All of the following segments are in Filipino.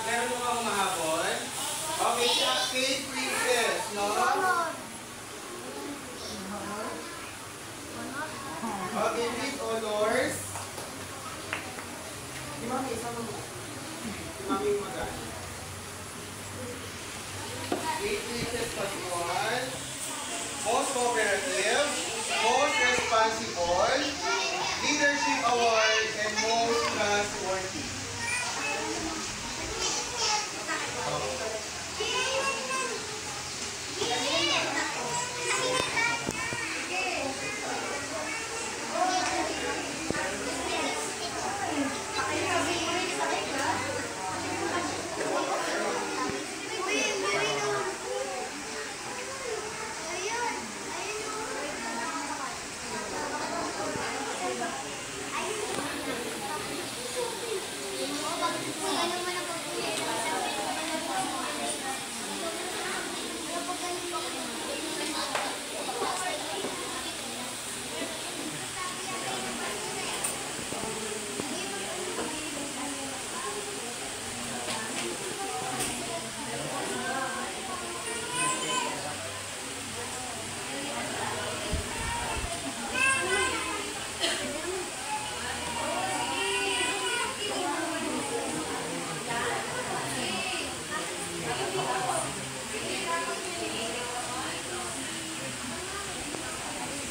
Meron mo akong mahabol. Okay, si Kate Princess, no? Okay, read honors. Si Mami, isa mo. Si Mami mo dyan. Kate Princess Pascual. Most cooperative, most responsible, leadership award, and most trustworthy.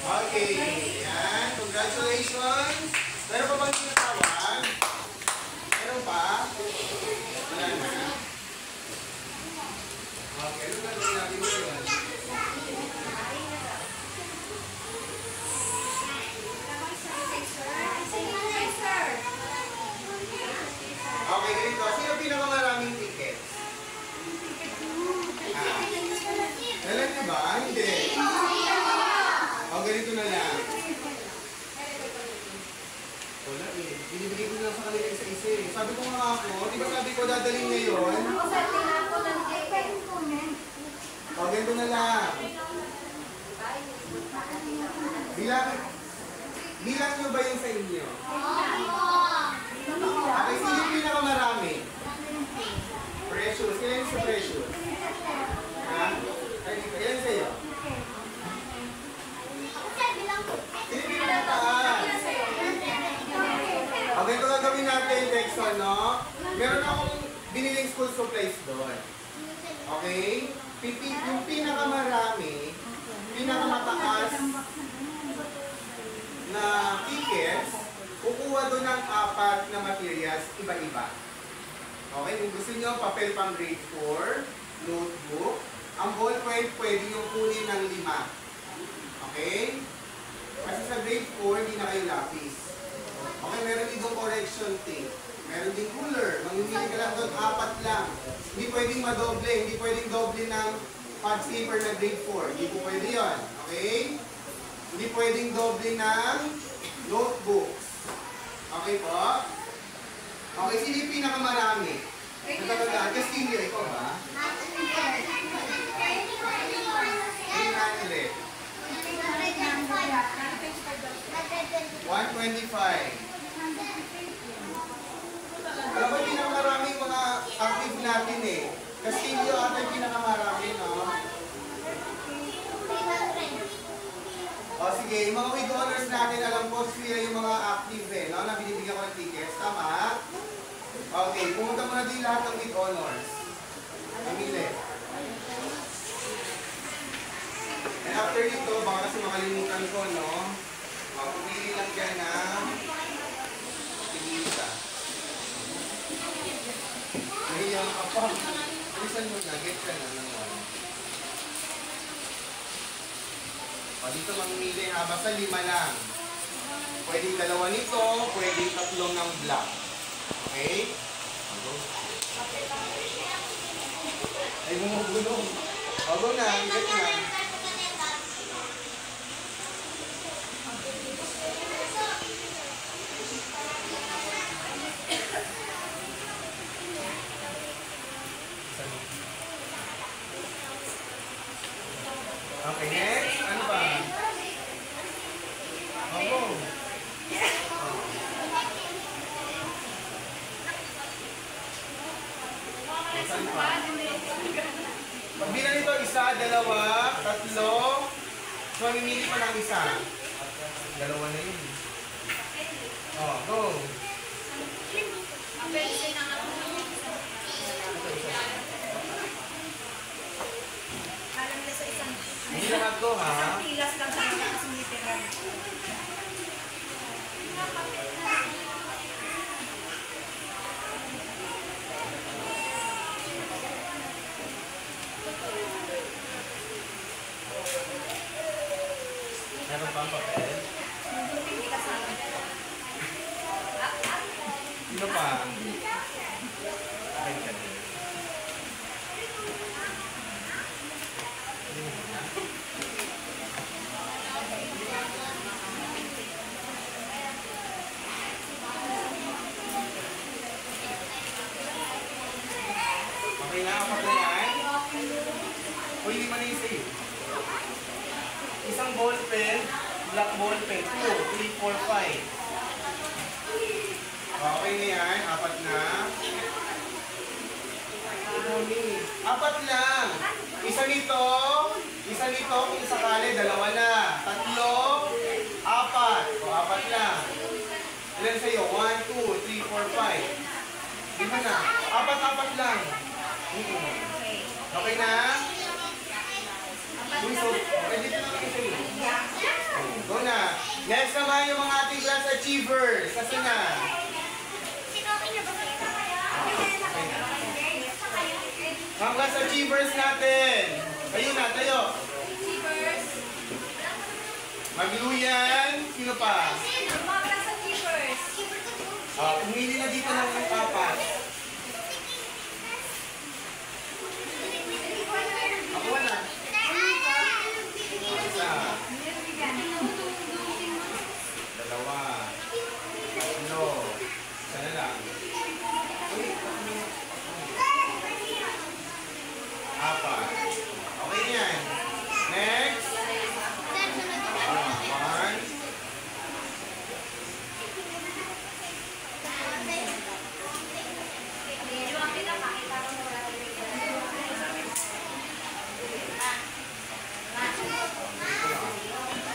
Okay, yan. Congratulations. Meron pa bang tinatawag? Meron pa? Wala na. Okay, ano gagawin natin ngayon? Okay, ganito. Sino pinakamaraming tickets? Alam niyo ba? Hindi. O, ganito na lang. Wala eh. Binibigay ko na lang sa kanila isa-isa eh. Sabi ko nga ako, di ba sabi ko dadaling ngayon? O, ganito na lang. Bilang nyo ba yun sa inyo? Okay, sino yung pinakamarami? Precious. Kailan sa Precious? Ha? Ay, kailan sa'yo? Okay, ito gagawin natin, Texon, no? Meron akong biniling school supplies doon. Okay? Yung pinakamarami, pinakamataas na tickets, kukuha doon ng 4 na materials, iba-iba. Okay? Kung gusto nyo, papel pang grade 4, notebook, ang ballpoint pwede yung kunin ng 5. Okay? Kasi sa grade 4, hindi na kayo lapis. Okay, meron din doon correction tape. Meron din ruler. Mamimili ka lang doon, 4 lang. Hindi pwedeng madoble. Hindi pwedeng doble ng pads paper na grade 4. Hindi po pwede yun. Okay? Hindi pwedeng doble ng notebooks. Okay po? Okay, sino yung pinakamarami? Nagkakadaan. Castillo, ikaw ba? 300. 125. Alam mo, pinakamarami yung mga active natin eh. Castillo ata yung pinakamarami, no? O sige, yung mga with honors natin, alam ko sila yung mga active eh, no? Na binibigyan ko ng tickets. Tama? Okay, pumunta mo na din lahat ng with honors. Namili. And after nito, baka kasi makalimutan ko, no? Pumili lang dyan na pinita. Nahiyang ka pa. Alisan mo na, get ka na ng one. O, dito mamimili ha, basta 5 lang. Pwedeng 2 nito, pwedeng 3 ng black. Okay? Ay, bumubulong. O, go na, get na. Okay, next. Ano ba? Go. Saan pa? Pagbilang nito, 1, 2, 3. So, mamimili pa ng isa. 2 na yun. Oh, go. Hindi lahat ko, ha? Isang pilas lang sa mga kasunitiran. Meron pa ang papel? Sino pa? Ay, ka din. Okay na, apat na yan. Uy, 5 na yung sa'yo. Isang ball pen, black ball pen, 2, 3, 4, 5. Okay na yan, 4 na. Apat lang. Isa nito kung sakali, 2 na. 3, 4. O, 4 lang. Ilan sa'yo? 1, 2, 3, 4, 5. Di ba na? 4 lang. Okay na? Bunso, okay, dito na kayo sa'yo. Go na. Next naman yung mga ating class achievers. Kasi na. Mga class achievers natin. Tayo na, tayo. Magluyan. Sino pa? Mga class achievers. Pumili na dito ng 4. Ako na. Isa. 2. 3. Isa na lang. 4. Okay yan. Next. 1.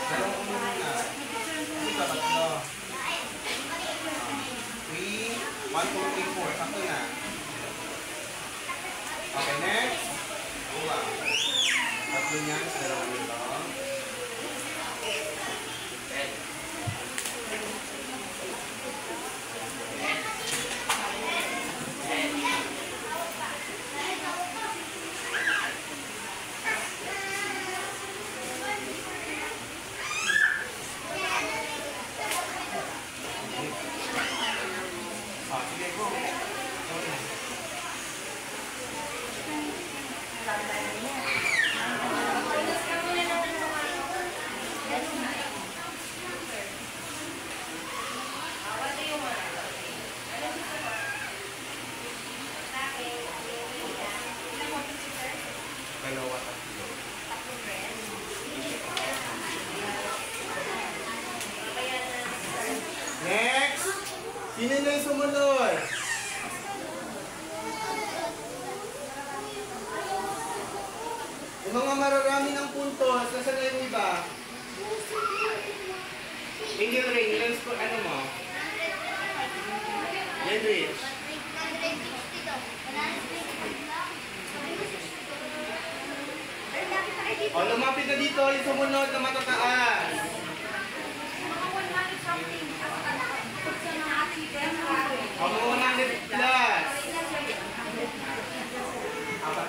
Dalawang muna. Ito, 3. 1, 2, 3, 4. Sakto na. Okay, next. 2. 3 niyan sa dalawang nito. Sige, go. Tanda niya. Sino na yung sumunod? Yung mga mararami ng puntos, nasa na yung iba? Angel Ray, ilang score, ano mo? Ledwidge. O, lumapit na dito yung sumunod na matataas. O, mga 100 plus. Apat.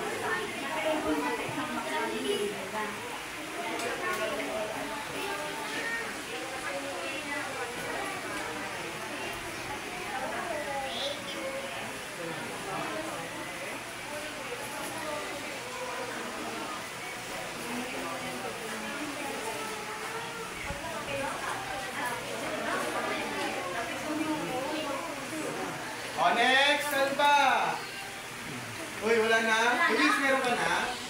O, next, Salva. Uy, wala na? Luis, meron ka na?